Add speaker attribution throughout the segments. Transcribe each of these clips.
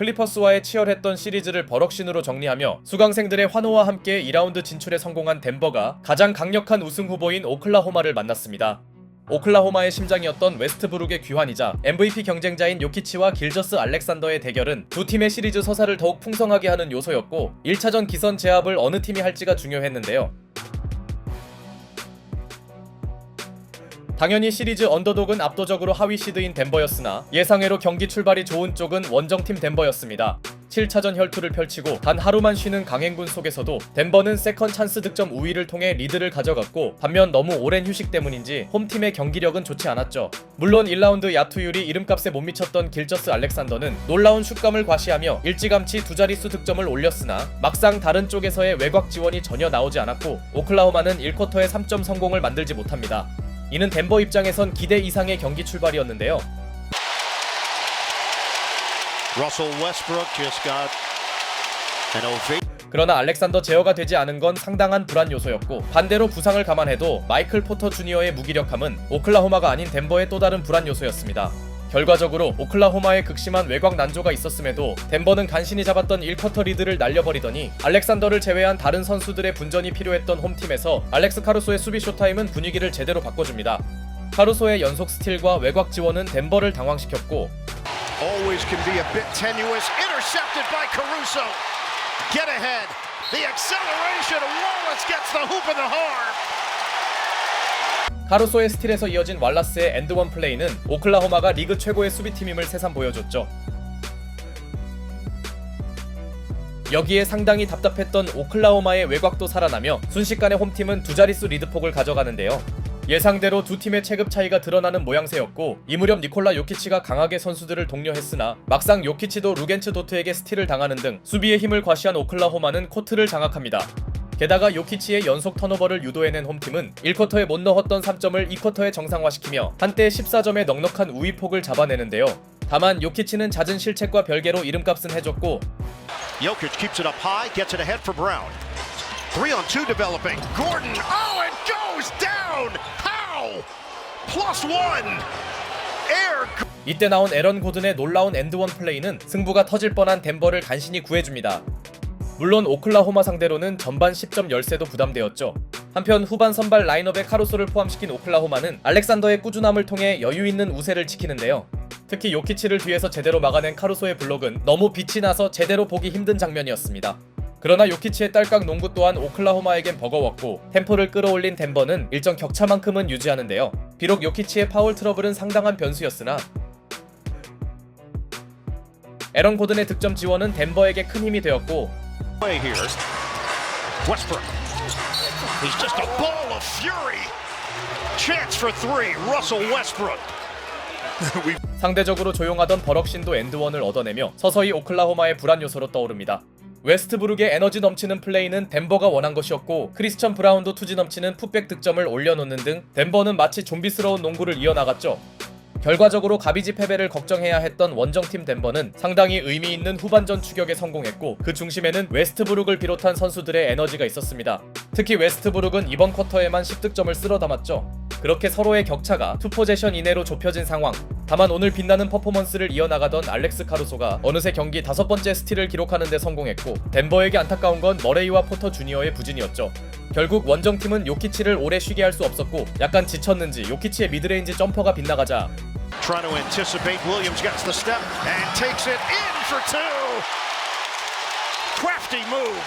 Speaker 1: 클리퍼스와의 치열했던 시리즈를 버럭신으로 정리하며 수강생들의 환호와 함께 2라운드 진출에 성공한 덴버가 가장 강력한 우승 후보인 오클라호마를 만났습니다. 오클라호마의 심장이었던 웨스트브룩의 귀환이자 MVP 경쟁자인 요키치와 길저스 알렉산더의 대결은 두 팀의 시리즈 서사를 더욱 풍성하게 하는 요소였고 1차전 기선 제압을 어느 팀이 할지가 중요했는데요. 당연히 시리즈 언더독은 압도적으로 하위 시드인 덴버였으나 예상외로 경기 출발이 좋은 쪽은 원정팀 덴버였습니다. 7차전 혈투를 펼치고 단 하루만 쉬는 강행군 속에서도 덴버는 세컨 찬스 득점 우위를 통해 리드를 가져갔고 반면 너무 오랜 휴식 때문인지 홈팀의 경기력은 좋지 않았죠. 물론 1라운드 야투율이 이름값에 못 미쳤던 길저스 알렉산더는 놀라운 슛감을 과시하며 일찌감치 두 자릿수 득점을 올렸으나 막상 다른 쪽에서의 외곽 지원이 전혀 나오지 않았고 오클라호마는 1쿼터에 3점 성공을 만들지 못합니다. 이는 덴버 입장에선 기대 이상의 경기 출발이었는데요. 그러나 알렉산더 제어가 되지 않은 건 상당한 불안 요소였고 반대로 부상을 감안해도 마이클 포터 주니어의 무기력함은 오클라호마가 아닌 덴버의 또 다른 불안 요소였습니다. 결과적으로 오클라호마의 극심한 외곽 난조가 있었음에도 덴버는 간신히 잡았던 1쿼터 리드를 날려버리더니 알렉산더를 제외한 다른 선수들의 분전이 필요했던 홈팀에서 알렉스 카루소의 수비 쇼타임은 분위기를 제대로 바꿔줍니다. 카루소의 연속 스틸과 외곽 지원은 덴버를 당황시켰고
Speaker 2: Always can be a bit tenuous. Intercepted by Caruso. Get ahead. The acceleration. Wallace gets the hoop in the horn.
Speaker 1: 카루소의 스틸에서 이어진 왈라스의 엔드원 플레이는 오클라호마가 리그 최고의 수비팀임을 새삼 보여줬죠. 여기에 상당히 답답했던 오클라호마의 외곽도 살아나며 순식간에 홈팀은 두 자릿수 리드폭을 가져가는데요. 예상대로 두 팀의 체급 차이가 드러나는 모양새였고 이 무렵 니콜라 요키치가 강하게 선수들을 독려했으나 막상 요키치도 루겐츠 도트에게 스틸을 당하는 등 수비의 힘을 과시한 오클라호마는 코트를 장악합니다. 게다가 요키치의 연속 턴오버를 유도해낸 홈팀은 1쿼터에 못 넣었던 3점을 2쿼터에 정상화시키며 한때 14점의 넉넉한 우위폭을 잡아내는데요. 다만 요키치는 잦은 실책과 별개로 이름값은 해줬고
Speaker 2: Jokic keeps it up high, gets it ahead for Brown. 3-on-2 developing. Gordon, oh, it goes down. How? +1. Air.
Speaker 1: 이때 나온 에런 고든의 놀라운 엔드원 플레이는 승부가 터질 뻔한 덴버를 간신히 구해줍니다. 물론 오클라호마 상대로는 전반 10점 열세도 부담되었죠. 한편 후반 선발 라인업에 카루소를 포함시킨 오클라호마는 알렉산더의 꾸준함을 통해 여유있는 우세를 지키는데요. 특히 요키치를 뒤에서 제대로 막아낸 카루소의 블록은 너무 빛이 나서 제대로 보기 힘든 장면이었습니다. 그러나 요키치의 딸깍 농구 또한 오클라호마에겐 버거웠고 템포를 끌어올린 덴버는 일정 격차만큼은 유지하는데요. 비록 요키치의 파울 트러블은 상당한 변수였으나 에런 고든의 득점 지원은 덴버에게 큰 힘이 되었고
Speaker 2: Westbrook. He's just a ball of fury. Chance for three. Russell Westbrook.
Speaker 1: 상대적으로 조용하던 버럭신도 엔드원을 얻어내며 서서히 오클라호마의 불안 요소로 떠오릅니다. 웨스트브룩의 에너지 넘치는 플레이는 덴버가 원한 것이었고 크리스천 브라운도 투지 넘치는 풋백 득점을 올려놓는 등 덴버는 마치 좀비스러운 농구를 이어나갔죠. 결과적으로 가비지 패배를 걱정해야 했던 원정팀 덴버는 상당히 의미 있는 후반전 추격에 성공했고 그 중심에는 웨스트브룩을 비롯한 선수들의 에너지가 있었습니다. 특히 웨스트브룩은 이번 쿼터에만 10득점을 쓸어 담았죠. 그렇게 서로의 격차가 2포제션 이내로 좁혀진 상황. 다만 오늘 빛나는 퍼포먼스를 이어나가던 알렉스 카루소가 어느새 경기 5번째 스틸을 기록하는 데 성공했고 덴버에게 안타까운 건 머레이와 포터 주니어의 부진이었죠. 결국 원정팀은 요키치를 오래 쉬게 할 수 없었고 약간 지쳤는지 요키치의 미드레인지 점퍼가 빗나가자
Speaker 2: Trying to anticipate. Williams gets the step and takes it in for two. Crafty move.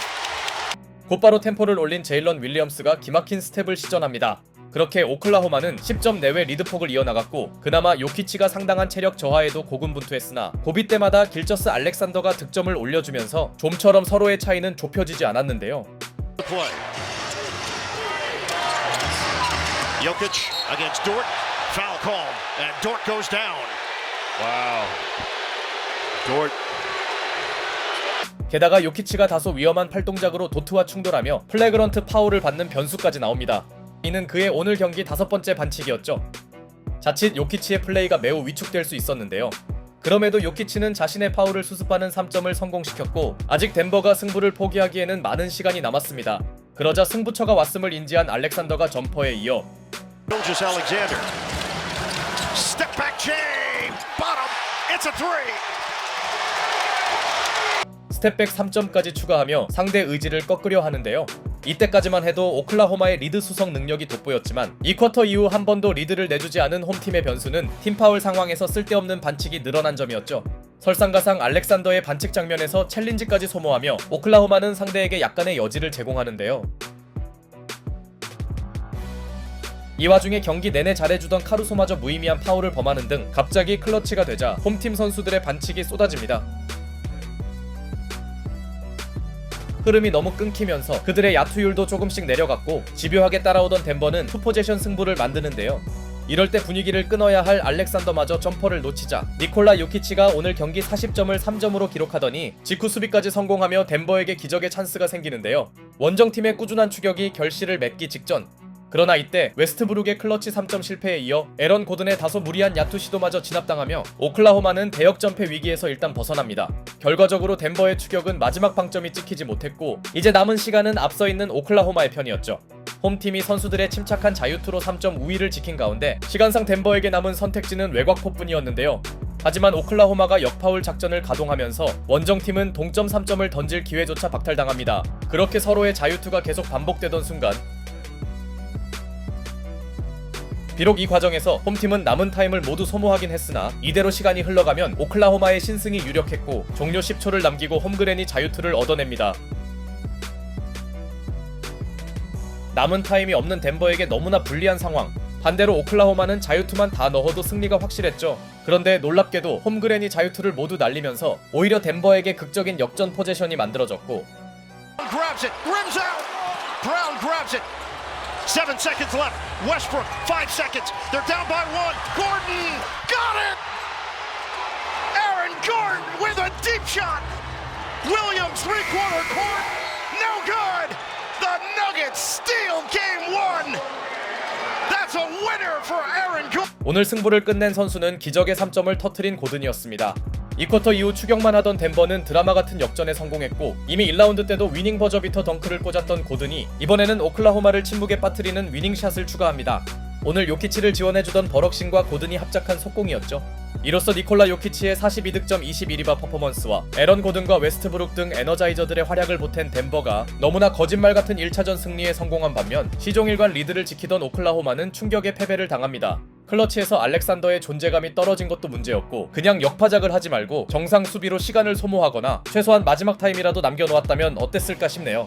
Speaker 1: 곧바로 템포를 올린 제일런 윌리엄스가 기막힌 스텝을 시전합니다. 그렇게 오클라호마는 10점 내외 리드폭을 이어나갔고 그나마 요키치가 상당한 체력 저하에도 고군분투했으나 고비 때마다 길저스 알렉산더가 득점을 올려주면서 좀처럼 서로의 차이는 좁혀지지 않았는데요.
Speaker 2: Jokic against Dort. Foul call, and Dort goes down. Wow. Dort.
Speaker 1: 게다가 요키치가 다소 위험한 팔동작으로 도트와 충돌하며 플래그런트 파울을 받는 변수까지 나옵니다. 이는 그의 오늘 경기 5번째 반칙이었죠. 자칫 요키치의 플레이가 매우 위축될 수 있었는데요. 그럼에도 요키치는 자신의 파울을 수습하는 3점을 성공시켰고 아직 덴버가 승부를 포기하기에는 많은 시간이 남았습니다. 그러자 승부처가 왔음을 인지한 알렉산더가 점퍼에 이어
Speaker 2: Alexander. Step back jam. Bottom. It's a three.
Speaker 1: 스텝백 3점까지 추가하며 상대 의지를 꺾으려 하는데요. 이때까지만 해도 오클라호마의 리드 수성 능력이 돋보였지만 이 쿼터 이후 한 번도 리드를 내주지 않은 홈팀의 변수는 팀 파울 상황에서 쓸데없는 반칙이 늘어난 점이었죠. 설상가상 알렉산더의 반칙 장면에서 챌린지까지 소모하며 오클라호마는 상대에게 약간의 여지를 제공하는데요. 이 와중에 경기 내내 잘해주던 카루소마저 무의미한 파울을 범하는 등 갑자기 클러치가 되자 홈팀 선수들의 반칙이 쏟아집니다. 흐름이 너무 끊기면서 그들의 야투율도 조금씩 내려갔고 집요하게 따라오던 덴버는 투포제션 승부를 만드는데요. 이럴 때 분위기를 끊어야 할 알렉산더마저 점퍼를 놓치자 니콜라 요키치가 오늘 경기 40점을 3점으로 기록하더니 직후 수비까지 성공하며 덴버에게 기적의 찬스가 생기는데요. 원정팀의 꾸준한 추격이 결실을 맺기 직전, 그러나 이때 웨스트브룩의 클러치 3점 실패에 이어 에런 고든의 다소 무리한 야투 시도마저 진압당하며 오클라호마는 대역전패 위기에서 일단 벗어납니다. 결과적으로 덴버의 추격은 마지막 방점이 찍히지 못했고 이제 남은 시간은 앞서 있는 오클라호마의 편이었죠. 홈팀이 선수들의 침착한 자유투로 3점 우위를 지킨 가운데 시간상 덴버에게 남은 선택지는 외곽포뿐이었는데요. 하지만 오클라호마가 역파울 작전을 가동하면서 원정팀은 동점 3점을 던질 기회조차 박탈당합니다. 그렇게 서로의 자유투가 계속 반복되던 순간, 비록 이 과정에서 홈팀은 남은 타임을 모두 소모하긴 했으나 이대로 시간이 흘러가면 오클라호마의 신승이 유력했고 종료 10초를 남기고 홈그랜이 자유투를 얻어냅니다. 남은 타임이 없는 덴버에게 너무나 불리한 상황. 반대로 오클라호마는 자유투만 다 넣어도 승리가 확실했죠. 그런데 놀랍게도 홈그랜이 자유투를 모두 날리면서 오히려 덴버에게 극적인 역전 포제션이 만들어졌고,
Speaker 2: Grabs it, rims out. Brown grabs it. 7 seconds left. Westbrook, 5 seconds. They're down by 1. Gordon got it. Aaron Gordon with a deep shot. Williams three-quarter court. No good. The Nuggets steal game 1. That's a winner for Aaron Gordon.
Speaker 1: 오늘 승부를 끝낸 선수는 기적의 3점을 터트린 고든이었습니다. 이 쿼터 이후 추격만 하던 덴버는 드라마 같은 역전에 성공했고 이미 1라운드 때도 위닝 버저비터 덩크를 꽂았던 고든이 이번에는 오클라호마를 침묵에 빠뜨리는 위닝샷을 추가합니다. 오늘 요키치를 지원해주던 버럭신과 고든이 합작한 속공이었죠. 이로써 니콜라 요키치의 42득점 21리바 퍼포먼스와 에런 고든과 웨스트브룩 등 에너자이저들의 활약을 보탠 덴버가 너무나 거짓말 같은 1차전 승리에 성공한 반면 시종일관 리드를 지키던 오클라호마는 충격의 패배를 당합니다. 클러치에서 알렉산더의 존재감이 떨어진 것도 문제였고 그냥 역파작을 하지 말고 정상 수비로 시간을 소모하거나 최소한 마지막 타임이라도 남겨놓았다면 어땠을까 싶네요.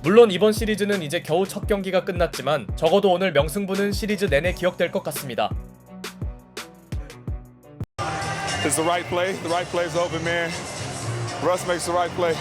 Speaker 1: 물론 이번 시리즈는 이제 겨우 첫 경기가 끝났지만 적어도 오늘 명승부는 시리즈 내내 기억될 것 같습니다.
Speaker 3: It's the right play. The right play is open, man. Russ makes the right play.